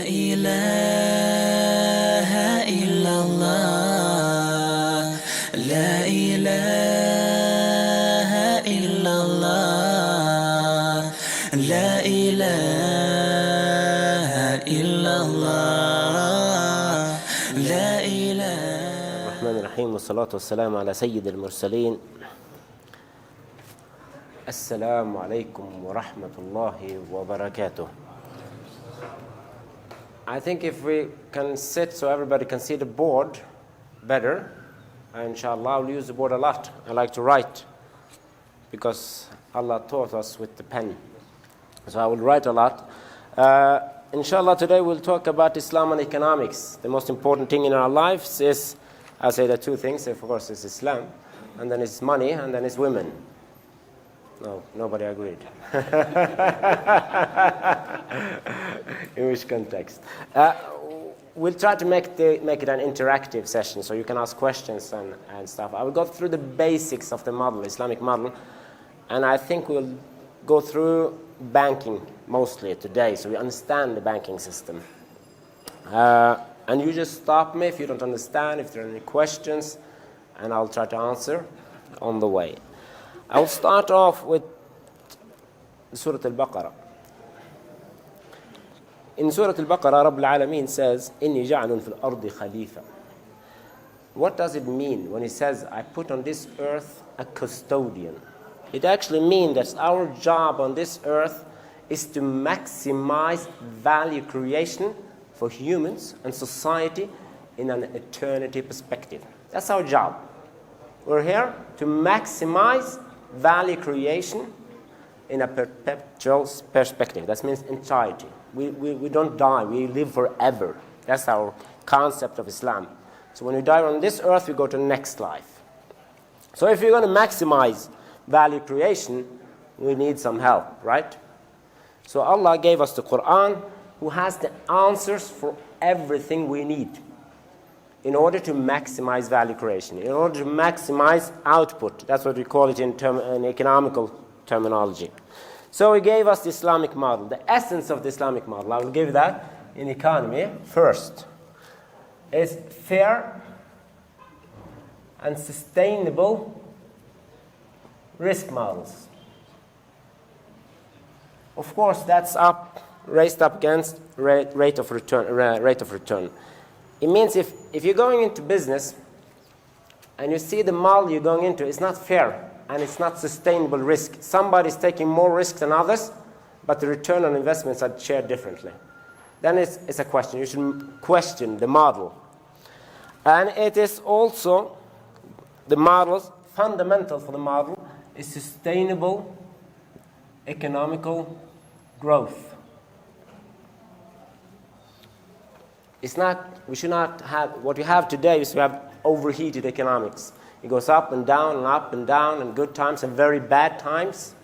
إله إلا الله لا إله إلا الله لا إله إلا الله لا إله. الرحمن الرحيم والصلاة والسلام على سيد المرسلين. السلام عليكم ورحمة الله وبركاته. I think if we can sit so everybody can see the board better, inshallah I'll use the board a lot. I like to write because Allah taught us with the pen. So I will write a lot. Inshallah today we'll talk about Islam and economics. The most important thing in our lives is, I'll say the two things, of course it's Islam, and then it's money, and then it's women. No, nobody agreed. In which context? We'll try to make it an interactive session, so you can ask questions and stuff. I will go through the basics of the model, Islamic model, and I think we'll go through banking mostly today, so we understand the banking system. And you just stop me if you don't understand, if there are any questions, and I'll try to answer on the way. I'll start off with Surah Al-Baqarah. In Surah Al-Baqarah, Rabb al-Alameen says, إِنِّي جَعْلٌ فِي الْأَرْضِ خَلِيفَةً. What does it mean when he says, I put on this earth a custodian? It actually means that our job on this earth is to maximize value creation for humans and society in an eternity perspective. That's our job. We're here to maximize value creation in a perpetual perspective. That means entirety. We don't die, we live forever. That's our concept of Islam. So when we die on this earth, we go to the next life. So if you're going to maximize value creation, we need some help, right? So Allah gave us the Quran, who has the answers for everything we need in order to maximize value creation, in order to maximize output. That's what we call it in economical terminology. So he gave us the Islamic model, the essence of the Islamic model. I will give that in economy first. It's fair and sustainable risk models. Of course, that's raised up against rate of return. It means if you're going into business and you see the model you're going into is not fair and it's not sustainable risk, somebody's taking more risk than others, but the return on investments are shared differently, then it's a question. You should question the model. And it is also, the model's fundamental for the model is sustainable economical growth. It's not, we should not have, what we have today is we have overheated economics. It goes up and down and good times and very bad times.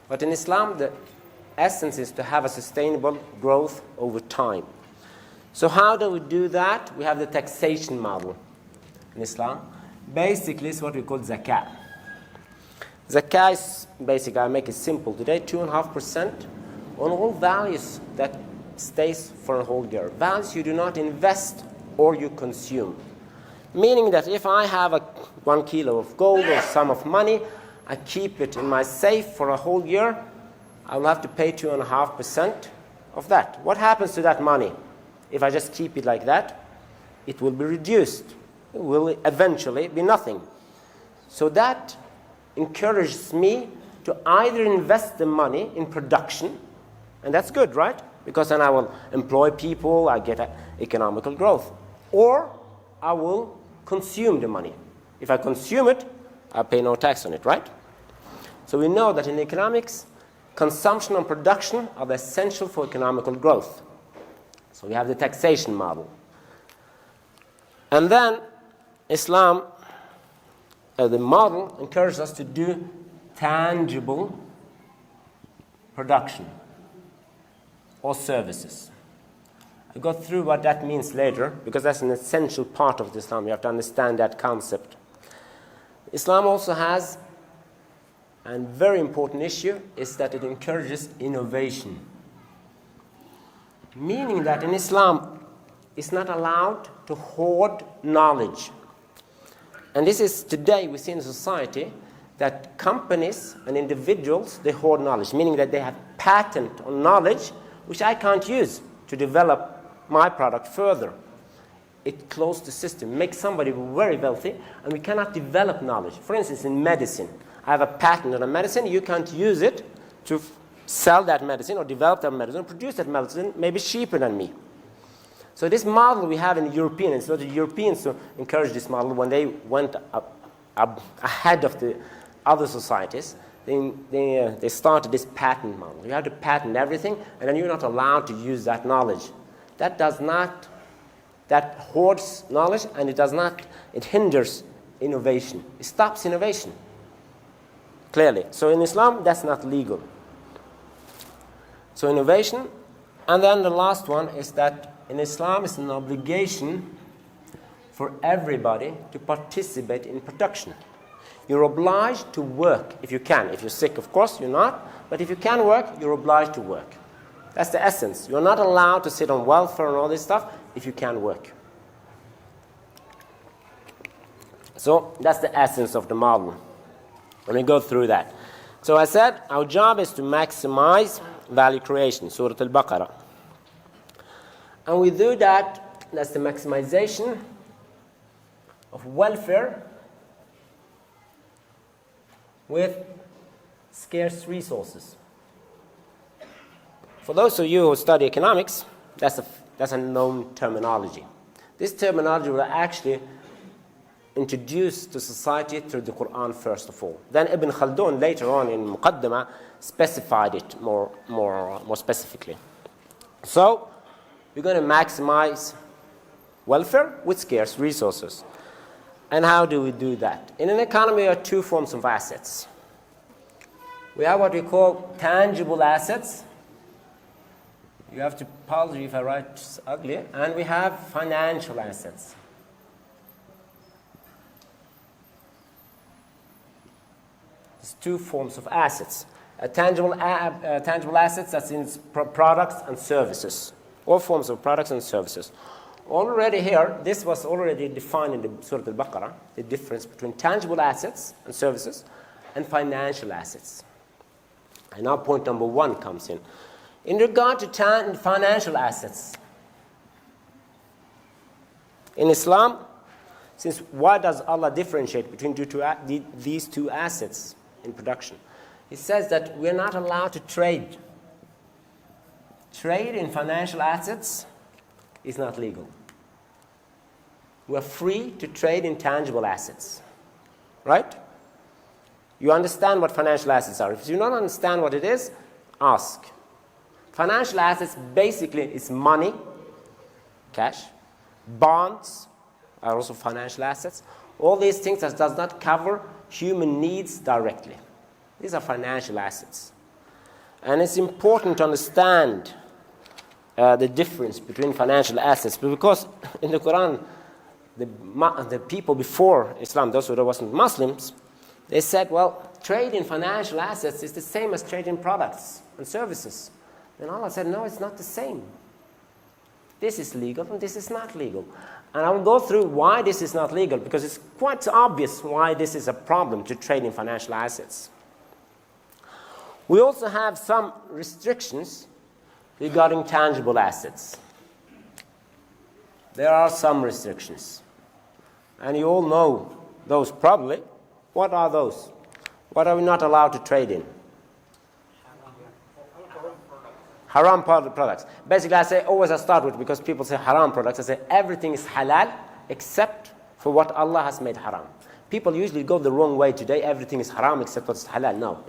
But in Islam, the essence is to have a sustainable growth over time. So how do we do that? We have the taxation model in Islam. Basically, it's what we call zakah. Zakah is basically, I make it simple today, 2.5% on all values that stays for a whole year. Values you do not invest or you consume. Meaning that if I have 1 kilo of gold or sum of money, I keep it in my safe for a whole year, I will have to pay 2.5% of that. What happens to that money? If I just keep it like that, it will be reduced. It will eventually be nothing. So that encourages me to either invest the money in production, and that's good, right? Because then I will employ people, I get economical growth. Or I will consume the money. If I consume it, I pay no tax on it, right? So we know that in economics, consumption and production are the essential for economical growth. So we have the taxation model. And then Islam, the model encourages us to do tangible production or services. I'll go through what that means later, because that's an essential part of Islam. You have to understand that concept. Islam also has, and very important issue, is that it encourages innovation. Meaning that in Islam, it's not allowed to hoard knowledge. And this is today we see in society that companies and individuals, they hoard knowledge, meaning that they have patent on knowledge which I can't use to develop my product further. It closes the system, makes somebody very wealthy, and we cannot develop knowledge. For instance, in medicine, I have a patent on a medicine, you can't use it to sell that medicine or develop that medicine, produce that medicine, maybe cheaper than me. So this model we have in the European, and so the Europeans encouraged this model when they went up ahead of the other societies. They started this patent model. You have to patent everything, and then you're not allowed to use that knowledge. That hoards knowledge, and it hinders innovation. It stops innovation, clearly. So in Islam, that's not legal. So innovation, and then the last one is that in Islam, it's an obligation for everybody to participate in production. You're obliged to work if you can. If you're sick, of course, you're not. But if you can work, you're obliged to work. That's the essence. You're not allowed to sit on welfare and all this stuff if you can work. So that's the essence of the model. Let me go through that. So I said our job is to maximize value creation, Surah Al-Baqarah. And we do that, that's the maximization of welfare with scarce resources. For those of you who study economics, that's a known terminology. This terminology was actually introduced to society through the Quran first of all. Then Ibn Khaldun later on in Muqaddimah specified it more specifically. So we're going to maximize welfare with scarce resources. And how do we do that? In an economy, there are two forms of assets. We have what we call tangible assets. You have to apologize if I write ugly. And we have financial assets. There's two forms of assets. Tangible assets, that's in products and services. All forms of products and services. Already here, this was already defined in the Surah Al-Baqarah, the difference between tangible assets and services and financial assets. And now point number one comes in. In regard to financial assets, in Islam, why does Allah differentiate between these two assets in production? He says that we're not allowed to trade. Trade in financial assets is not legal. We're free to trade in tangible assets. Right? You understand what financial assets are. If you don't understand what it is, ask. Financial assets basically is money, cash, bonds are also financial assets. All these things that does not cover human needs directly. These are financial assets. And it's important to understand the difference between financial assets, because in the Quran, the people before Islam, those who wasn't Muslims, they said, well, trade in financial assets is the same as trade in products and services. And Allah said, no, it's not the same. This is legal and this is not legal. And I will go through why this is not legal, because it's quite obvious why this is a problem to trade in financial assets. We also have some restrictions regarding tangible assets. There are some restrictions. And you all know those probably. What are those? What are we not allowed to trade in? Haram products. Basically, I start with, because people say haram products, I say everything is halal except for what Allah has made haram. People usually go the wrong way today. Everything is haram except what's halal. No,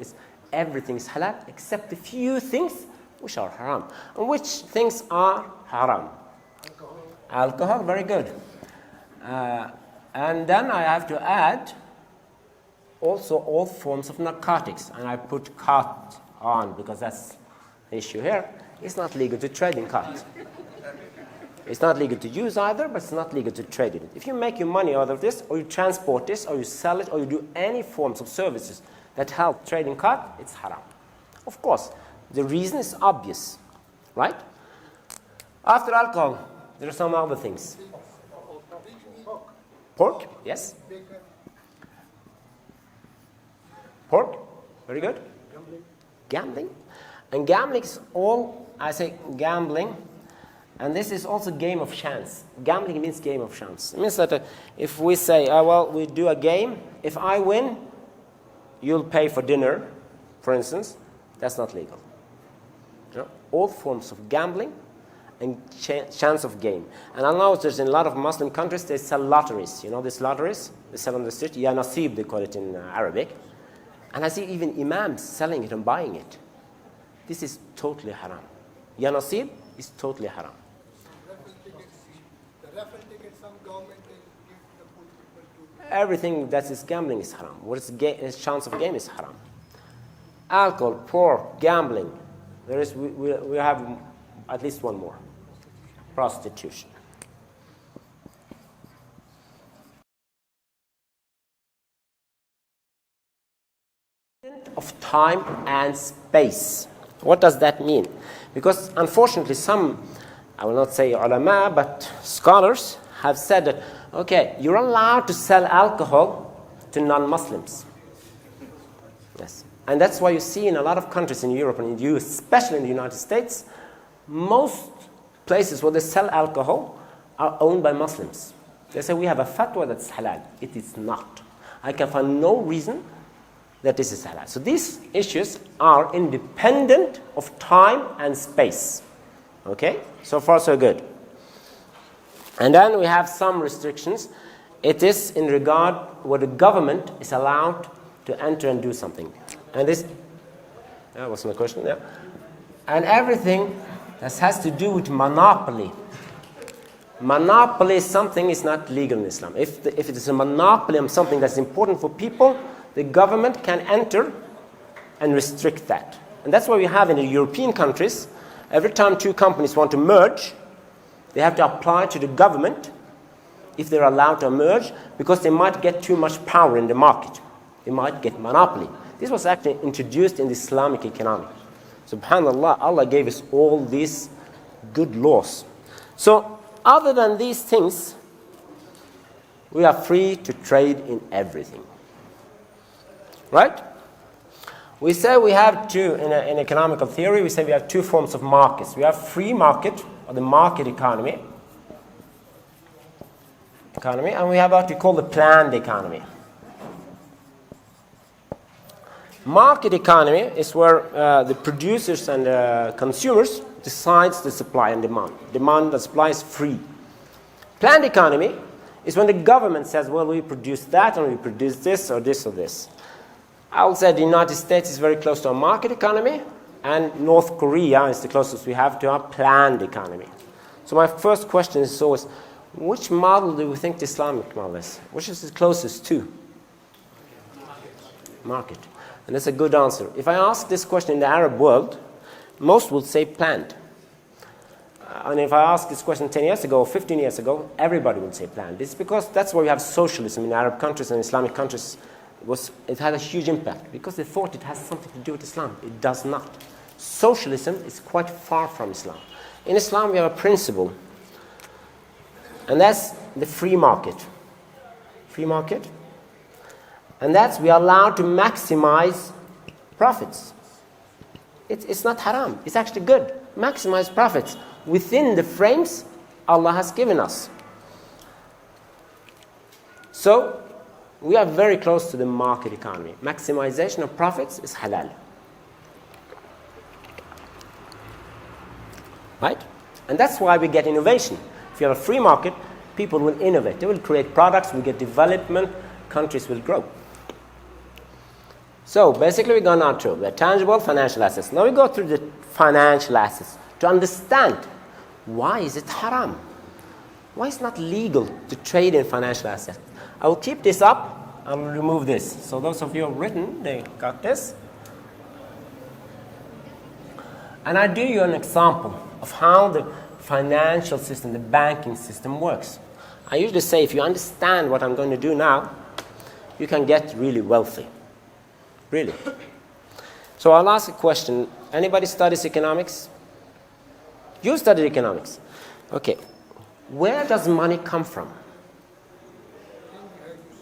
everything is halal except a few things which are haram. And which things are haram? Alcohol, very good. And then I have to add also all forms of narcotics. And I put khat on because that's the issue here. It's not legal to trade in khat. It's not legal to use either, but it's not legal to trade in it. If you make your money out of this, or you transport this, or you sell it, or you do any forms of services that help trade in khat, it's haram. Of course, the reason is obvious, right? After alcohol, there are some other things. Pork, yes. Pork, very good. Gambling. And gambling is all, I say gambling, and this is also game of chance. Gambling means game of chance. It means that if we say, well, we do a game, if I win, you'll pay for dinner, for instance, that's not legal. You know, all forms of gambling and chance of game. And I know there's in a lot of Muslim countries, they sell lotteries. You know these lotteries? They sell on the street. Ya nasib, they call it in Arabic. And I see even imams selling it and buying it. This is totally haram. Ya nasib is totally haram. The raffle tickets, some government they give the poor people to. Everything that is gambling is haram. What is chance of game is haram. Alcohol, pork, gambling. We have at least one more. Prostitution. Of time and space. What does that mean? Because unfortunately some, I will not say ulama, but scholars have said that, okay, you're allowed to sell alcohol to non-Muslims. Yes. And that's why you see in a lot of countries in Europe and in the US, especially in the United States, most places where they sell alcohol are owned by Muslims. They say we have a fatwa that's halal. It is not. I can find no reason that this is halal. So these issues are independent of time and space. Okay? So far so good. And then we have some restrictions. It is in regard where the government is allowed to enter and do something. And this, that was my question, yeah. And everything that has to do with monopoly. Monopoly is something is not legal in Islam. If it is a monopoly on something that's important for people, the government can enter and restrict that. And that's what we have in the European countries. Every time two companies want to merge, they have to apply to the government if they're allowed to merge, because they might get too much power in the market. They might get monopoly. This was actually introduced in the Islamic economy. Subhanallah, Allah gave us all these good laws. So, other than these things, we are free to trade in everything. Right? We say we have two, in economical theory, we say we have two forms of markets. We have free market, or the market economy, and we have what we call the planned economy. Market economy is where the producers and consumers decides the supply and demand. Demand and supply is free. Planned economy is when the government says, well, we produce that and we produce this or this or this. I would say the United States is very close to a market economy, and North Korea is the closest we have to a planned economy. So my first question is always, which model do we think the Islamic model is? Which is the closest to? Market. And that's a good answer. If I ask this question in the Arab world, most would say planned. And if I ask this question 10 years ago or 15 years ago, everybody would say planned. It's because that's why we have socialism in Arab countries and Islamic countries. It had a huge impact because they thought it has something to do with Islam. It does not. Socialism is quite far from Islam. In Islam, we have a principle, and that's the free market. Free market. And that's we are allowed to maximize profits. It's not haram. It's actually good. Maximize profits within the frames Allah has given us. So, we are very close to the market economy. Maximization of profits is halal. Right? And that's why we get innovation. If you have a free market, people will innovate. They will create products, we get development, countries will grow. So basically we've gone now through the tangible financial assets. Now we go through the financial assets to understand why is it haram? Why is it not legal to trade in financial assets? I will keep this up, I will remove this. So those of you who have written, they got this. And I do you an example of how the financial system, the banking system works. I usually say if you understand what I'm going to do now, you can get really wealthy. Really. So I'll ask a question. Anybody studies economics? You studied economics. Okay, where does money come from?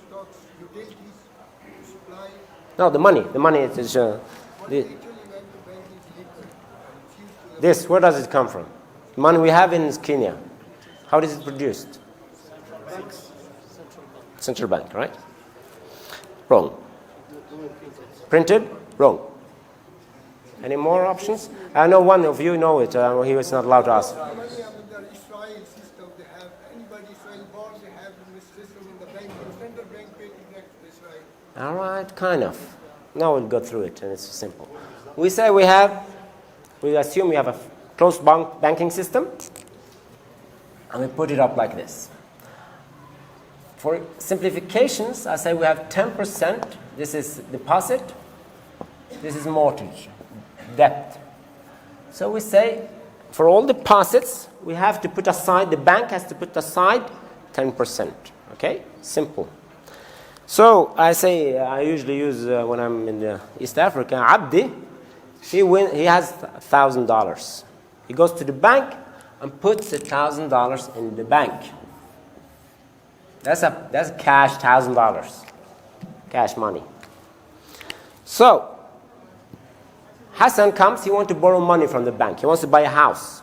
Stocks, utilities, supply. No, the money is What actually when the bank is liquid, refused to this. Where does it come from? The money we have in Kenya. How is it produced? Central bank, right? Wrong. Printed? Wrong. Any more options? I know one of you know it. He was not allowed to ask. money in the Israel system, they have anybody Israel born, they have in this system in the bank, the central bank paid direct to Israel. All right, kind of. Now we'll go through it, and it's simple. We assume we have a closed banking system, and we put it up like this. For simplifications, I say we have 10%. This is deposit. This is mortgage, debt. So we say for all deposits, we have to put aside, the bank has to put aside 10%. Okay? Simple. So I say, I usually use, when I'm in East Africa, Abdi, he has $1,000. He goes to the bank and puts $1,000 in the bank. That's cash, $1,000. Cash money. So, Hassan comes, he wants to borrow money from the bank. He wants to buy a house.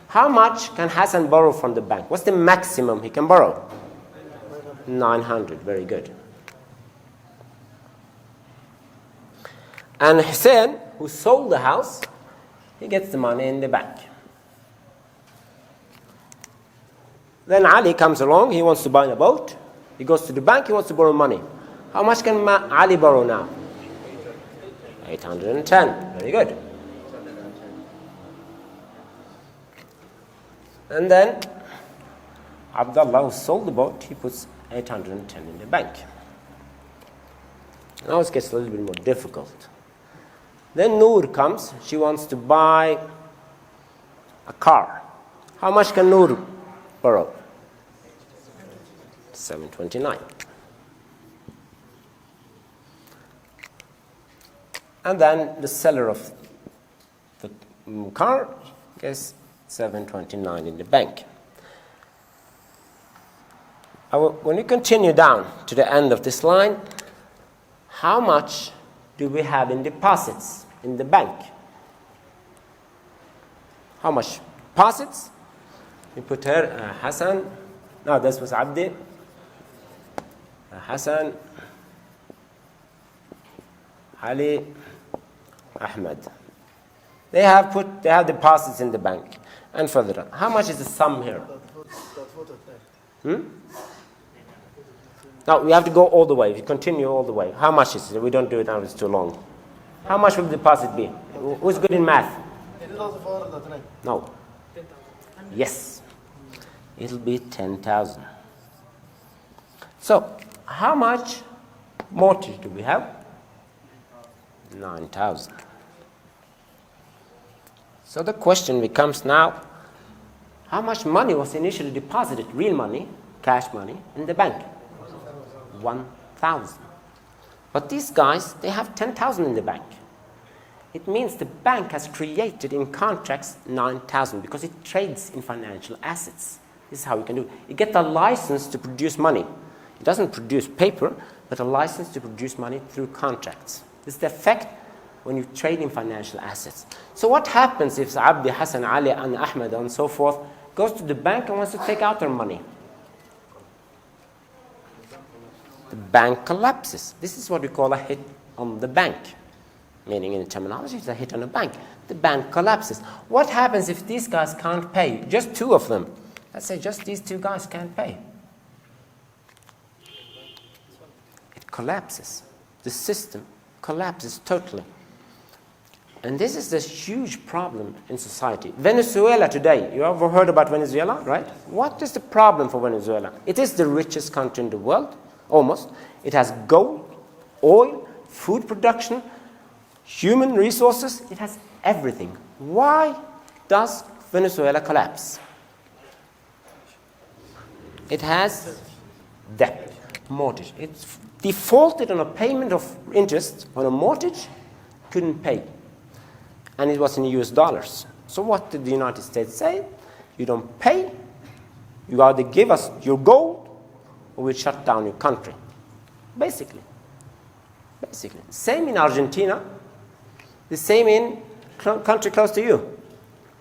How much can Hassan borrow from the bank? What's the maximum he can borrow? 900, very good. And Hussein, who sold the house, he gets the money in the bank. Then Ali comes along, he wants to buy a boat. He goes to the bank, he wants to borrow money. How much can Ali borrow now? 810, very good. And then Abdullah, who sold the boat, he puts 810 in the bank. Now it gets a little bit more difficult. Then Noor comes, she wants to buy a car. How much can Noor borrow? 729. And then the seller of the car gets 729 in the bank. When you continue down to the end of this line, how much do we have in deposits in the bank? How much deposits? We put here Hassan. No, this was Abdi. Hassan, Ali, Ahmed. They have deposits in the bank. And further on, how much is the sum here? Now we have to go all the way. If you continue all the way, how much is it? We don't do it now; it's too long. How much will the deposit be? Who's good in math? No. Yes. It'll be 10,000. So, how much mortgage do we have? 9,000. So the question becomes now, how much money was initially deposited, real money, cash money, in the bank? 1,000. But these guys, they have 10,000 in the bank. It means the bank has created in contracts 9,000 because it trades in financial assets. This is how we can do it. You get a license to produce money. It doesn't produce paper, but a license to produce money through contracts. This is the effect when you trade in financial assets. So what happens if Abdi, Hassan, Ali, and Ahmed, and so forth, goes to the bank and wants to take out their money? The bank collapses. This is what we call a hit on the bank. Meaning in terminology, it's a hit on the bank. The bank collapses. What happens if these guys can't pay? Just two of them. Let's say just these two guys can't pay. It collapses. The system collapses totally. And this is the huge problem in society. Venezuela today, you ever heard about Venezuela, right? What is the problem for Venezuela? It is the richest country in the world, almost. It has gold, oil, food production, human resources. It has everything. Why does Venezuela collapse? It has debt, mortgage. It's defaulted on a payment of interest on a mortgage, couldn't pay. And it was in US dollars. So what did the United States say? You don't pay, you either give us your gold or we shut down your country. Basically. Same in Argentina, the same in country close to you.